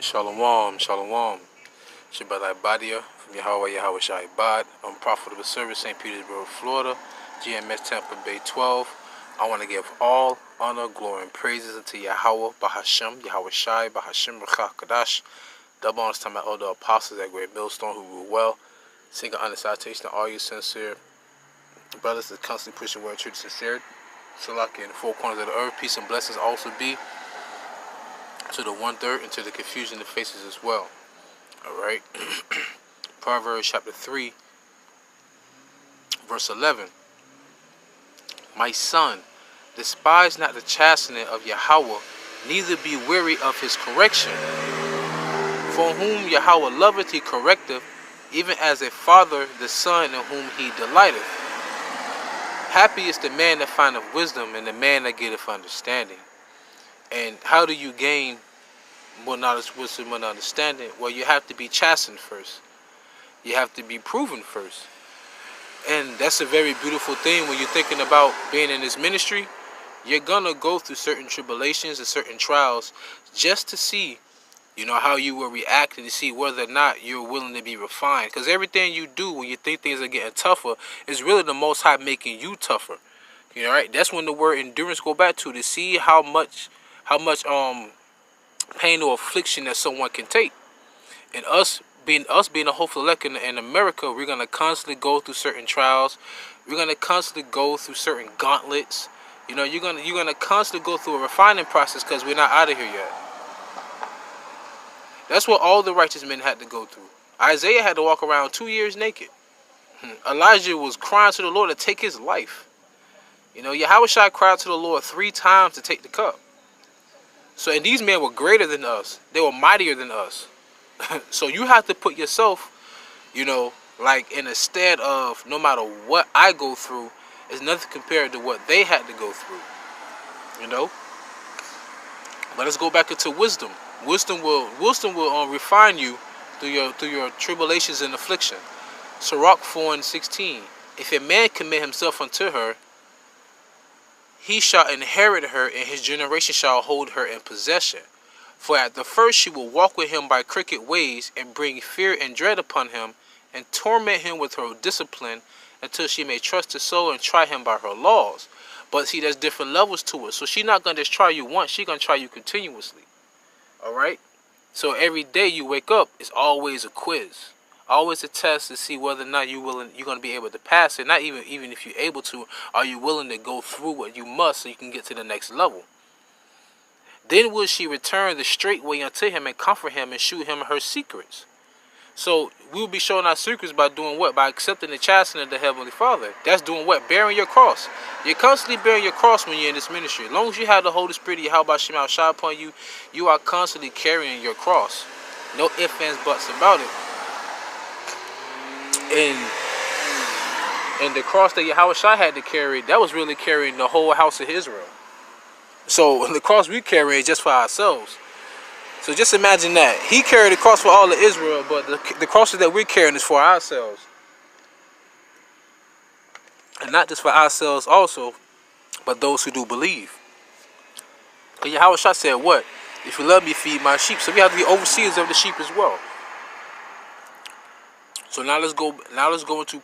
Shalom, shalom. Shabbat Badia from YAHAWAH, YAHAWASHI, AHBAD. Unprofitable service, St. Petersburg, Florida, GMS Tampa Bay 12. I want to give all honor, glory, and praises unto Yahawah, Bahasham, Yahawashai, Bahasham, Rachah Kadash. Double honors to my elder apostles at Great MILLSTONE who rule well. Single honor salutation to all you sincere brothers that constantly push the word of truth sincerity. Salaki in the four corners of the earth. Peace and blessings also be to the 1/3 and to the confusion that faces as well. Alright. Proverbs chapter 3 verse 11. My son, despise not the chastening of Yahawah, neither be weary of his correction. For whom Yahawah loveth he correcteth, even as a father the son in whom he delighteth. Happy is the man that findeth wisdom, and the man that getteth understanding. And how do you gain more knowledge, wisdom, and understanding? Well, you have to be chastened first. You have to be proven first. And that's a very beautiful thing when you're thinking about being in this ministry. You're going to go through certain tribulations and certain trials just to see, how you will react and to see whether or not you're willing to be refined. Because everything you do when you think things are getting tougher is really the Most High making you tougher. Right? That's when the word endurance go back to see how much pain or affliction that someone can take. And us being a hopeful elect in America, we're gonna constantly go through certain trials. We're gonna constantly go through certain gauntlets. You're gonna constantly go through a refining process because we're not out of here yet. That's what all the righteous men had to go through. Isaiah had to walk around 2 years naked. Elijah was crying to the Lord to take his life. Yahawashi cried to the Lord 3 times to take the cup. So, and these men were greater than us. They were mightier than us. So you have to put yourself, like in a stead of, no matter what I go through, is nothing compared to what they had to go through. But let's go back into wisdom. Wisdom will refine you through your tribulations and affliction. Sirach 4:16. If a man commit himself unto her, he shall inherit her, and his generation shall hold her in possession. For at the first she will walk with him by crooked ways, and bring fear and dread upon him, and torment him with her discipline, until she may trust his soul and try him by her laws. But see, there's different levels to it. So she's not going to just try you once, she's going to try you continuously. Alright? So every day you wake up, it's always a quiz. Always a test to see whether or not you're going to be able to pass it. Not even if you're able to, are you willing to go through what you must so you can get to the next level. Then will she return the straight way unto him, and comfort him, and shew him her secrets. So we will be showing our secrets by doing what? By accepting the chastening of the Heavenly Father. That's doing what? Bearing your cross. You're constantly bearing your cross when you're in this ministry. As long as you have the Holy Spirit, Yahawah Shema shine upon you, you are constantly carrying your cross. No ifs, ands, buts about it. And the cross that Yahawashi had to carry, that was really carrying the whole house of Israel. So the cross we carry is just for ourselves. So just imagine that. He carried the cross for all of Israel, but the crosses that we're carrying is for ourselves. And not just for ourselves also, but those who do believe. Because Yahawashi said what? If you love me, feed my sheep. So we have to be overseers of the sheep as well. So now let's go into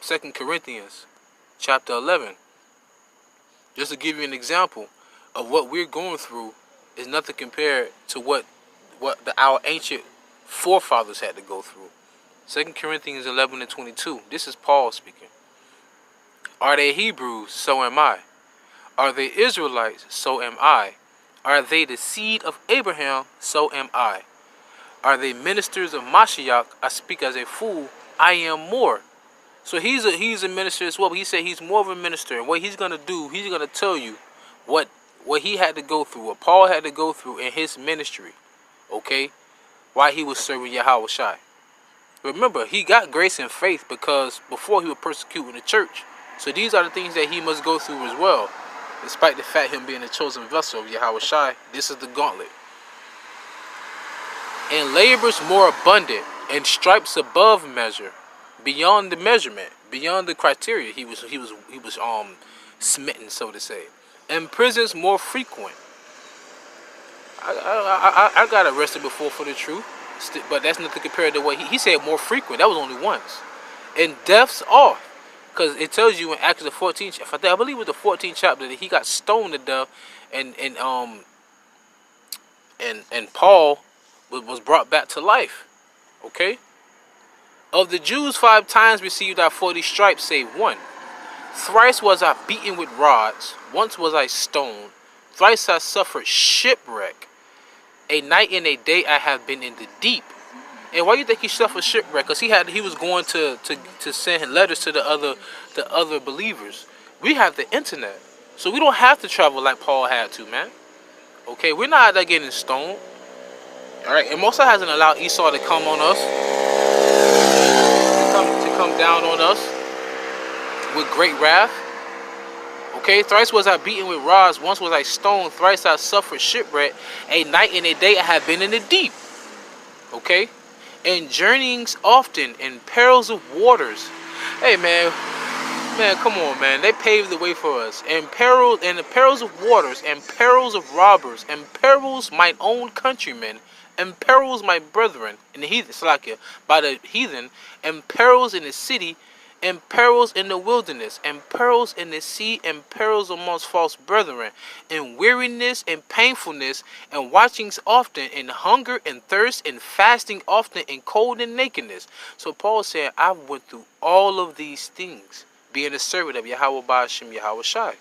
2 Corinthians chapter 11. Just to give you an example of what we're going through is nothing compared to what our ancient forefathers had to go through. 2 Corinthians 11:22. This is Paul speaking. Are they Hebrews? So am I. Are they Israelites? So am I. Are they the seed of Abraham? So am I. Are they ministers of Mashiach? I speak as a fool. I am more. So he's a minister as well. But he said he's more of a minister. And what he's going to do, he's going to tell you what he had to go through, what Paul had to go through in his ministry. Okay? While he was serving Yahawashi. Remember, he got grace and faith because before he was persecuting the church. So these are the things that he must go through as well. Despite the fact him being a chosen vessel of Yahawashi, this is the gauntlet. And labors more abundant, and stripes above measure, beyond the measurement, beyond the criteria. He was smitten, so to say. And prisons more frequent, I got arrested before for the truth, but that's nothing compared to what he said more frequent. That was only once. And death's off. Because it tells you in Acts the 14th, I believe it was the 14th chapter, that he got stoned to death, and Paul was brought back to life. Okay? Of the Jews 5 times received I 40 stripes, save one. Thrice was I beaten with rods, once was I stoned, thrice I suffered shipwreck. A night and a day I have been in the deep. And why do you think he suffered shipwreck? Because he was going to send letters to the other believers. We have the internet, so we don't have to travel like Paul had to, man. Okay, we're not out there getting stoned. All right, and Moses hasn't allowed Esau to come on us, to come down on us with great wrath. Okay, thrice was I beaten with rods, once was I stoned, thrice I suffered shipwreck. A night and a day I have been in the deep. Okay, and journeyings often, in perils of waters. Hey, man, come on, man. They paved the way for us. And the perils of waters, and perils of robbers, and perils mine own countrymen, and perils my brethren in the heathen, Slakia, by the heathen, and perils in the city, and perils in the wilderness, and perils in the sea, and perils amongst false brethren, and weariness and painfulness, and watchings often, and hunger and thirst, and fasting often, and cold and nakedness. So Paul said, I went through all of these things, being a servant of YAHAWASHI.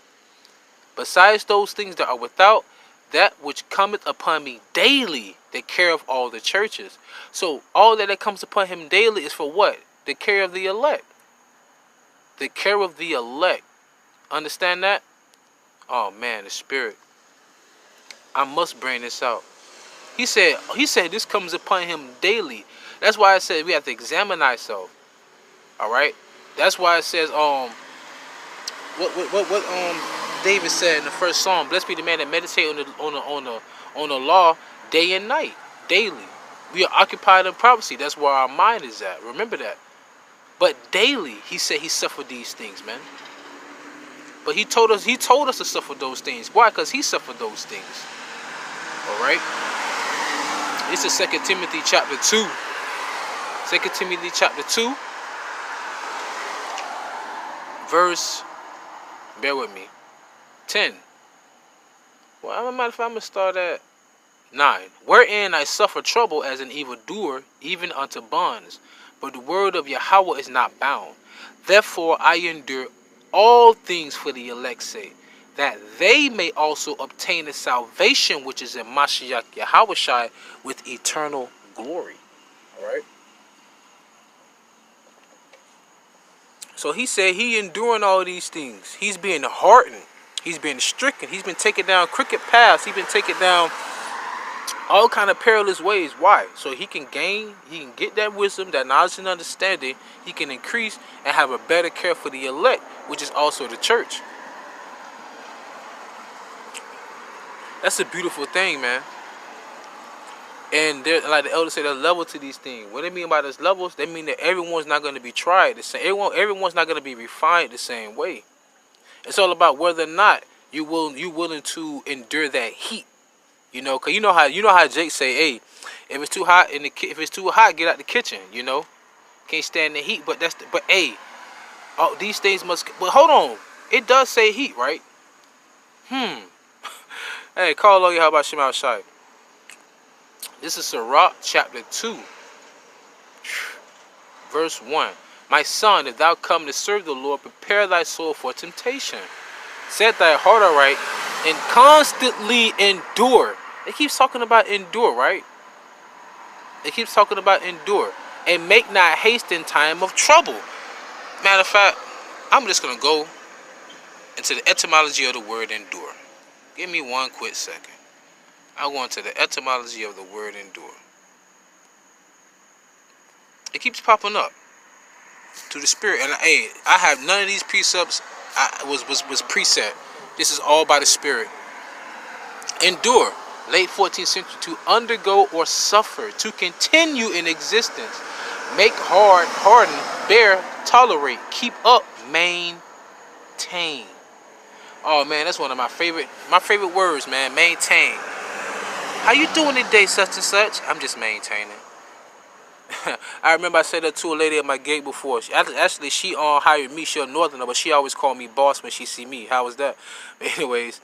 Besides those things that are without, that which cometh upon me daily, the care of all the churches. So all that comes upon him daily is for what? The care of the elect. The care of the elect. Understand that? Oh man, the Spirit. I must bring this out. He said this comes upon him daily. That's why I said we have to examine ourselves. All right? That's why it says what David said in the first Psalm, blessed be the man that meditate on the law day and night, daily. We are occupied in prophecy. That's where our mind is at. Remember that. But daily, he said he suffered these things, man. But he told us to suffer those things. Why? Because he suffered those things. All right. This is 2 Timothy chapter 2. 2 Timothy chapter 2. Verse, bear with me, 10. Well, as a matter of fact, I'm going to start at 9. Wherein I suffer trouble as an evildoer, even unto bonds. But the word of Yahweh is not bound. Therefore I endure all things for the elect's sake, that they may also obtain the salvation which is in Mashiach YAHAWASHI with eternal glory. All right. So he said he enduring all these things. He's being hardened. He's been stricken. He's been taken down crooked paths. He's been taken down all kind of perilous ways. Why? So he can get that wisdom, that knowledge and understanding. He can increase and have a better care for the elect, which is also the church. That's a beautiful thing, man. And there, like the elders say, there's level to these things. What they mean by those levels, they mean that everyone's not going to be tried the same. Everyone's not going to be refined the same way. It's all about whether or not you willing to endure that heat. You know, cause you know how Jake say, hey, if it's too hot if it's too hot, get out the kitchen. You know, can't stand the heat. But hey, oh, these things must. But hold on, it does say heat, right? Hey, call on you. How about Shem outside? This is Sirach chapter 2, verse 1. My son, if thou come to serve the Lord, prepare thy soul for temptation. Set thy heart aright and constantly endure. It keeps talking about endure, right? It keeps talking about endure. And make not haste in time of trouble. Matter of fact, I'm just going to go into the etymology of the word endure. Give me one quick second. I go into the etymology of the word endure. It keeps popping up to the Spirit. And hey, I have none of these precepts was preset. This is all by the Spirit. Endure, late 14th century, to undergo or suffer, to continue in existence, make hard, harden, bear, tolerate, keep up, maintain. Oh man, that's one of my favorite words, man. Maintain. How you doing today, such and such? I'm just maintaining. I remember I said that to a lady at my gate before. Actually, she hired me. She a northerner, but she always called me boss when she see me. How was that? But anyways,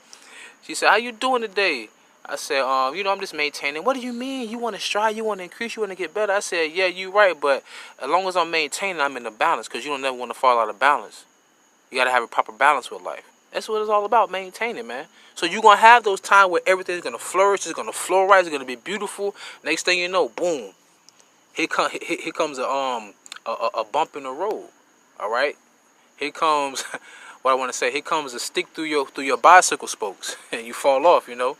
she said, how you doing today? I said, you know, I'm just maintaining. What do you mean? You want to strive? You want to increase? You want to get better? I said, yeah, you right. But as long as I'm maintaining, I'm in the balance, because you don't never want to fall out of balance. You got to have a proper balance with life. That's what it's all about, maintaining, man. So you're going to have those times where everything's going to flourish. It's going to flow right. It's going to be beautiful. Next thing you know, boom. Here comes a bump in the road. All right? Here comes, what I want to say, here comes a stick through your bicycle spokes. And you fall off, you know.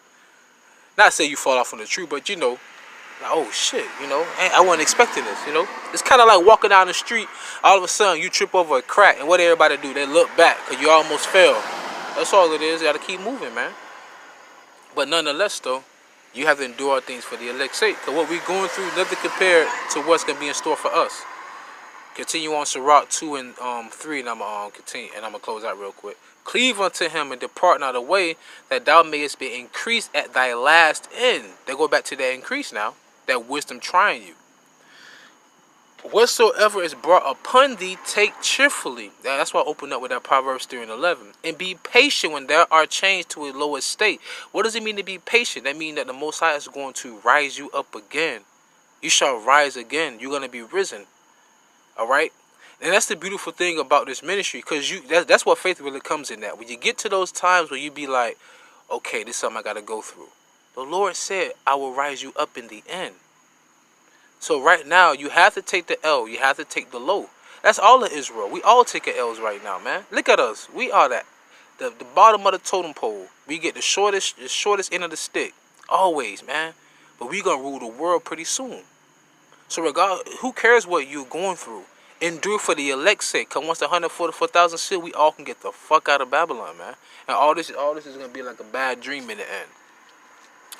Not say you fall off from the tree, but, you know, like, oh, shit, you know. I wasn't expecting this, you know. It's kind of like walking down the street. All of a sudden, you trip over a crack. And what everybody do? They look back because you almost fell. That's all it is. You got to keep moving, man. But nonetheless, though, you have to endure things for the elect's sake. Because what we're going through, nothing compared to what's going to be in store for us. Continue on Sirach 2 and 3, and I'm going to continue, and I'm going to close out real quick. Cleave unto him and depart not away, that thou mayest be increased at thy last end. They go back to that increase now, that wisdom trying you. Whatsoever is brought upon thee, take cheerfully. That's why I opened up with that Proverbs 3 and 11. And be patient when thou art changed to a lower state. What does it mean to be patient? That means that the Most High is going to rise you up again. You shall rise again. You're going to be risen. All right? And that's the beautiful thing about this ministry, because that's what faith really comes in that. When you get to those times where you be like, okay, this is something I got to go through. The Lord said, I will rise you up in the end. So right now, you have to take the L. You have to take the low. That's all of Israel. We all taking L's right now, man. Look at us. We are that. The bottom of the totem pole. We get the shortest end of the stick. Always, man. But we going to rule the world pretty soon. So regardless, who cares what you're going through? Endure for the elect's sake. Because once the 144,000 seal, we all can get the fuck out of Babylon, man. And all this is going to be like a bad dream in the end.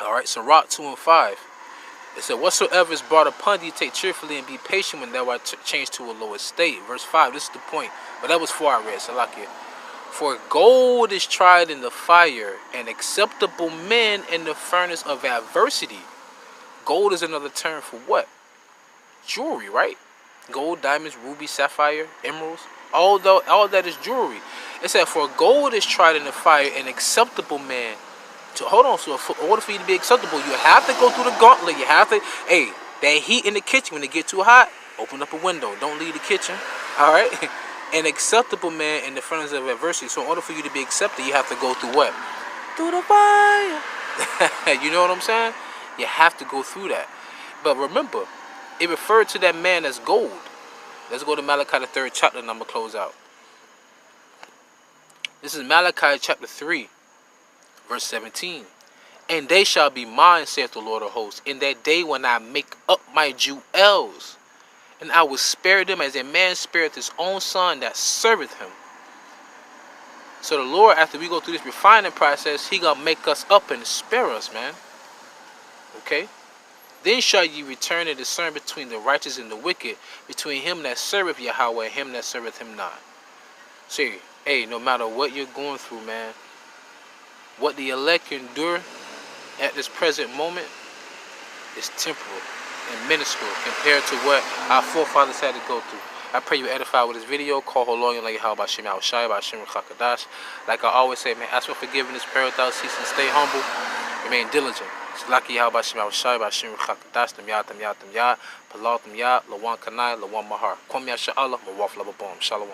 All right, so Sirach 2 and 5. It said, whatsoever is brought upon thee, take cheerfully and be patient when thou art changed to a lower state. Verse 5, this is the point. But that was 4 I read, so like it. For gold is tried in the fire, and acceptable men in the furnace of adversity. Gold is another term for what? Jewelry, right? Gold, diamonds, rubies, sapphire, emeralds. All that is jewelry. It said, for gold is tried in the fire, and acceptable man. Hold on, so in order for you to be acceptable, you have to go through the gauntlet. You have to, hey, that heat in the kitchen, when it get too hot, open up a window. Don't leave the kitchen, all right? An acceptable man in the furnace of adversity. So in order for you to be accepted, you have to go through what? Through the fire. You know what I'm saying? You have to go through that. But remember, it referred to that man as gold. Let's go to Malachi the 3rd chapter, and I'm going to close out. This is Malachi chapter 3. Verse 17, and they shall be mine, saith the Lord of hosts, in that day when I make up my jewels, and I will spare them as a man spareth his own son that serveth him. So the Lord, after we go through this refining process, he gonna make us up and spare us, man. Okay? Then shall ye return and discern between the righteous and the wicked, between him that serveth Yahweh and him that serveth him not. See, hey, no matter what you're going through, man, what the elect endure at this present moment is temporal and minuscule compared to what our forefathers had to go through. I pray you edify with this video. Call HALAL like YAHAWASHI. Like I always say, man, ask for forgiveness, pray without ceasing, stay humble, remain diligent. Salaki YAHAWASHI, Palal Lawan Kanai, Lawan Mahar. Kwam Ya Sha'Allah, Mawaf Lababam. Shalom.